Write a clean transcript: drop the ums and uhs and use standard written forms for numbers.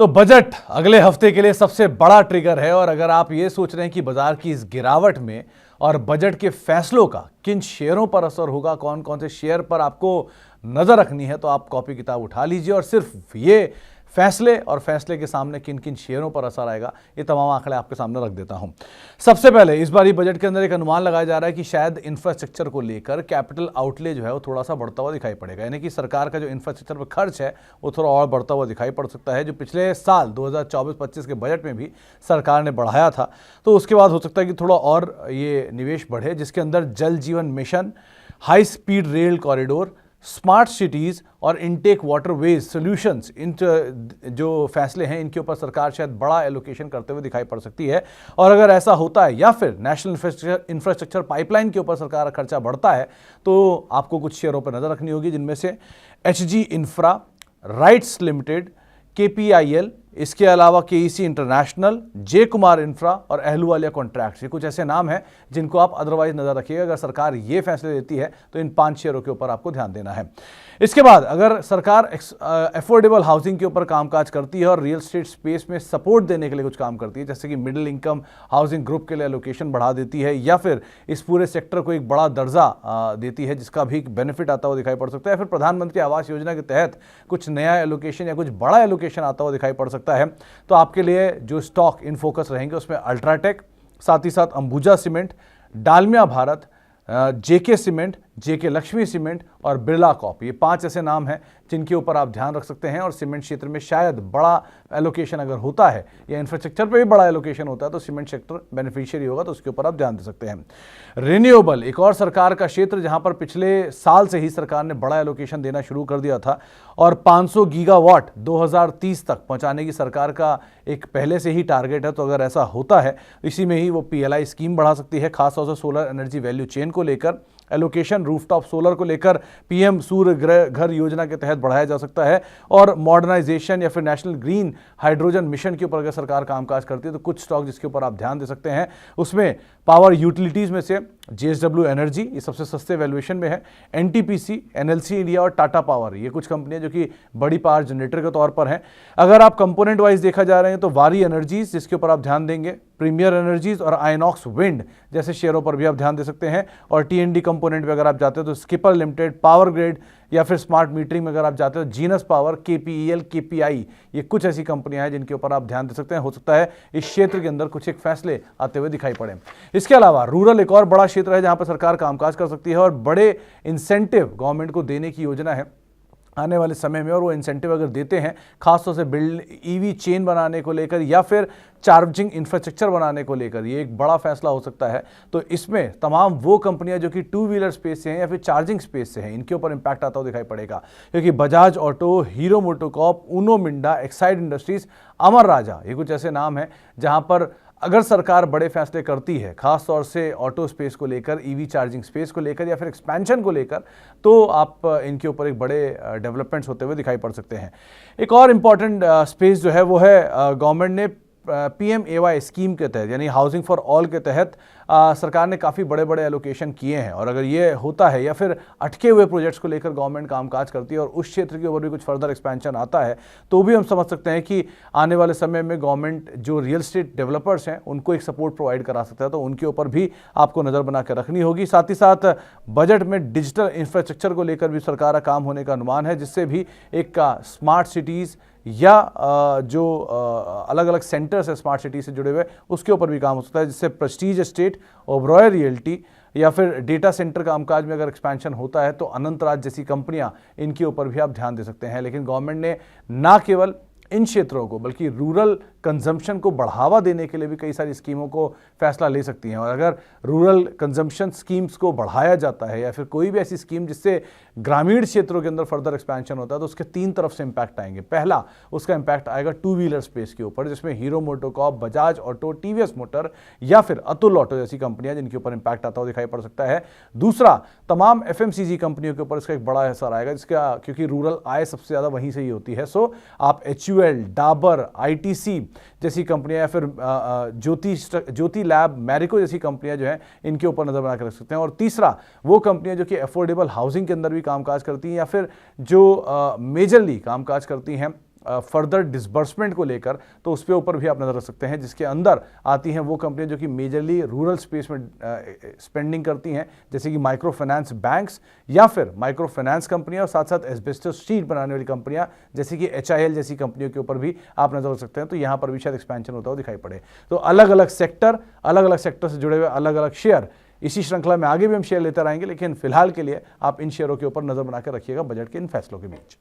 तो बजट अगले हफ्ते के लिए सबसे बड़ा ट्रिगर है और अगर आप ये सोच रहे हैं कि बाजार की इस गिरावट में और बजट के फैसलों का किन शेयरों पर असर होगा, कौन कौन से शेयर पर आपको नजर रखनी है, तो आप कॉपी किताब उठा लीजिए और सिर्फ ये फैसले और फैसले के सामने किन किन शेयरों पर असर आएगा ये तमाम आंकड़े आपके सामने रख देता हूं। सबसे पहले इस बार बजट के अंदर एक अनुमान लगाया जा रहा है कि शायद इंफ्रास्ट्रक्चर को लेकर कैपिटल आउटले जो है वो थोड़ा सा बढ़ता हुआ दिखाई पड़ेगा, यानी कि सरकार का जो इंफ्रास्ट्रक्चर पर खर्च है वो थोड़ा और बढ़ता हुआ दिखाई पड़ सकता है। जो पिछले साल 2024-25 के बजट में भी सरकार ने बढ़ाया था, तो उसके बाद हो सकता है कि थोड़ा और ये निवेश बढ़े, जिसके अंदर जल जीवन mission, high speed rail corridor, smart cities और इनटेक वाटरवेज सॉल्यूशंस, इन जो फैसले हैं इनके ऊपर सरकार शायद बड़ा एलोकेशन करते हुए दिखाई पड़ सकती है। और अगर ऐसा होता है या फिर नेशनल इंफ्रास्ट्रक्चर पाइपलाइन के ऊपर सरकार का खर्चा बढ़ता है तो आपको कुछ शेयरों पर नजर रखनी होगी, जिनमें से एचजी इंफ्रा, राइट्स लिमिटेड, केपीआईएल, इसके अलावा केईसी इंटरनेशनल, जे कुमार इंफ्रा और अहलूवालिया कॉन्ट्रैक्ट्स। ये कुछ ऐसे नाम हैं जिनको आप अदरवाइज नजर रखिएगा। अगर सरकार ये फैसले लेती है तो इन 5 शेयरों के ऊपर आपको ध्यान देना है। इसके बाद अगर सरकार अफोर्डेबल हाउसिंग के ऊपर कामकाज करती है और रियल एस्टेट स्पेस में सपोर्ट देने के लिए कुछ काम करती है, जैसे कि मिडिल इनकम हाउसिंग ग्रुप के लिए एलोकेशन बढ़ा देती है या फिर इस पूरे सेक्टर को एक बड़ा दर्जा देती है जिसका भी बेनिफिट आता हुआ दिखाई पड़ सकता है, फिर प्रधानमंत्री आवास योजना के तहत कुछ नया एलोकेशन या कुछ बड़ा एलोकेशन आता हुआ दिखाई पड़ सकता है, तो आपके लिए जो स्टॉक इन फोकस रहेंगे उसमें अल्ट्राटेक, साथ ही साथ अंबुजा सीमेंट, डालमिया भारत, जेके सीमेंट, जेके लक्ष्मी सीमेंट और बिरला कॉप, ये 5 ऐसे नाम हैं जिनके ऊपर आप ध्यान रख सकते हैं। और सीमेंट क्षेत्र में शायद बड़ा एलोकेशन अगर होता है या इंफ्रास्ट्रक्चर पे भी बड़ा एलोकेशन होता है तो सीमेंट सेक्टर बेनिफिशियरी होगा, तो उसके ऊपर आप ध्यान दे सकते हैं। रिन्यूएबल एक और सरकार का क्षेत्र जहां पर पिछले साल से ही सरकार ने बड़ा एलोकेशन देना शुरू कर दिया था और 500 गीगावाट 2030 तक पहुंचाने की सरकार का एक पहले से ही टारगेट है। तो अगर ऐसा होता है इसी में ही वो पीएलआई स्कीम बढ़ा सकती है, खासतौर से सोलर एनर्जी वैल्यू चेन को लेकर एलोकेशन, रूफटॉप सोलर को लेकर पीएम सूर्य घर योजना के तहत बढ़ाया जा सकता है। और मॉडर्नाइजेशन या फिर नेशनल ग्रीन हाइड्रोजन मिशन के ऊपर अगर सरकार कामकाज करती है तो कुछ स्टॉक जिसके ऊपर आप ध्यान दे सकते हैं उसमें पावर यूटिलिटीज में से जेएसडब्ल्यू एनर्जी, ये सबसे सस्ते वैल्यूएशन में है, एनटीपीसी, एनएलसी इंडिया और टाटा पावर, ये कुछ कंपनियां जो कि बड़ी पावर जनरेटर के तौर पर हैं। अगर आप कंपोनेंट वाइज देखा जा रहे हैं तो वारी एनर्जीज जिसके ऊपर आप ध्यान देंगे, प्रीमियर एनर्जीज और आइनॉक्स विंड जैसे शेयरों पर भी आप ध्यान दे सकते हैं। और टीएनडी कंपोनेंट में अगर आप जाते हो तो स्किपर लिमिटेड, पावर ग्रिड या फिर स्मार्ट मीटरिंग में अगर आप जाते हो जीनस पावर, केपीईएल, केपीआई, ये कुछ ऐसी कंपनियां हैं जिनके ऊपर आप ध्यान दे सकते हैं। हो सकता है इस क्षेत्र के अंदर कुछ एक फैसले आते हुए दिखाई पड़े। इसके अलावा रूरल एक और बड़ा क्षेत्र है जहां पर सरकार कामकाज कर सकती है और बड़े इंसेंटिव गवर्नमेंट को देने की योजना है आने वाले समय में। और वो इंसेंटिव अगर देते हैं खासतौर से बिल्ड ईवी चेन बनाने को लेकर या फिर चार्जिंग इंफ्रास्ट्रक्चर बनाने को लेकर, ये एक बड़ा फैसला हो सकता है। तो इसमें तमाम वो कंपनियां जो कि 2 व्हीलर स्पेस से हैं या फिर चार्जिंग स्पेस से हैं, इनके ऊपर इंपैक्ट आता हुआ दिखाई पड़ेगा, क्योंकि Bajaj auto, hero MotoCorp, Uno Minda, Exide industries, अमर राजा, ये कुछ ऐसे नाम हैं जहां पर अगर सरकार बड़े फैसले करती है खासतौर से ऑटो स्पेस को लेकर, ईवी चार्जिंग स्पेस को लेकर या फिर एक्सपेंशन को लेकर, तो आप इनके ऊपर एक बड़े डेवलपमेंट्स होते हुए दिखाई पड़ सकते हैं। एक और इम्पॉर्टेंट स्पेस जो है वो है गवर्नमेंट ने पीएमएवाई स्कीम के तहत यानी हाउसिंग फॉर ऑल के तहत सरकार ने काफ़ी बड़े बड़े एलोकेशन किए हैं। और अगर ये होता है या फिर अटके हुए प्रोजेक्ट्स को लेकर गवर्नमेंट कामकाज करती है और उस क्षेत्र के ऊपर भी कुछ फर्दर एक्सपेंशन आता है तो भी हम समझ सकते हैं कि आने वाले समय में गवर्नमेंट जो रियल एस्टेट डेवलपर्स हैं उनको एक सपोर्ट प्रोवाइड करा सकता है, तो उनके ऊपर भी आपको नज़र बना के रखनी होगी। साथ ही साथ बजट में डिजिटल इंफ्रास्ट्रक्चर को लेकर भी सरकार का काम होने का अनुमान है, जिससे भी एक स्मार्ट सिटीज़ या जो अलग अलग सेंटर्स है स्मार्ट सिटी से जुड़े हुए उसके ऊपर भी काम हो सकता है, जिससे प्रेस्टीज एस्टेट, ओबरॉय रियल्टी या फिर डेटा सेंटर कामकाज में अगर एक्सपेंशन होता है तो अनंत राज जैसी कंपनियां, इनके ऊपर भी आप ध्यान दे सकते हैं। लेकिन गवर्नमेंट ने ना केवल इन क्षेत्रों को बल्कि रूरल कंजम्पशन को बढ़ावा देने के लिए भी कई सारी स्कीमों को फैसला ले सकती हैं। और अगर रूरल कंजम्पशन स्कीम्स को बढ़ाया जाता है या फिर कोई भी ऐसी स्कीम जिससे ग्रामीण क्षेत्रों के अंदर फर्दर एक्सपेंशन होता है तो उसके 3 तरफ से इंपैक्ट आएंगे। पहला उसका इंपैक्ट आएगा 2 व्हीलर स्पेस के ऊपर, जिसमें hero MotoCorp, Bajaj auto, TVS motor या फिर अतुल ऑटो जैसी कंपनियां जिनके ऊपर इंपैक्ट आता हुआ दिखाई पड़ सकता है। दूसरा, तमाम एफएमसीजी कंपनियों के ऊपर इसका एक बड़ा असर आएगा, जिसका क्योंकि रूरल आय सबसे ज़्यादा वहीं से ही होती है। सो आप HUL, डाबर, आईटीसी जैसी कंपनियां या फिर ज्योति लैब, मैरिको जैसी कंपनियां जो हैं इनके ऊपर नजर बना कर रख सकते हैं। और तीसरा, वो कंपनियां जो कि अफोर्डेबल हाउसिंग के अंदर भी कामकाज करती हैं या फिर जो मेजरली कामकाज करती हैं फर्दर डिसबर्समेंट को लेकर, तो उस पे ऊपर भी आप नजर रख सकते हैं, जिसके अंदर आती हैं वो कंपनियां जो कि मेजरली रूरल स्पेस में स्पेंडिंग करती हैं, जैसे कि माइक्रो फाइनेंस बैंक्स या फिर माइक्रो फाइनेंस कंपनियां, और साथ साथ एस्बेस्टस शीट बनाने वाली कंपनियां जैसे कि HIL जैसी कंपनियों के ऊपर भी आप नजर रख सकते हैं। तो यहां पर भी शायद एक्सपेंशन होता हुआ दिखाई पड़े। तो अलग अलग सेक्टर से जुड़े हुए अलग अलग शेयर इसी श्रृंखला में आगे भी हम शेयर लेते रहेंगे, लेकिन फिलहाल के लिए आप इन शेयरों के ऊपर नजर बनाकर रखिएगा बजट के इन फैसलों के बीच।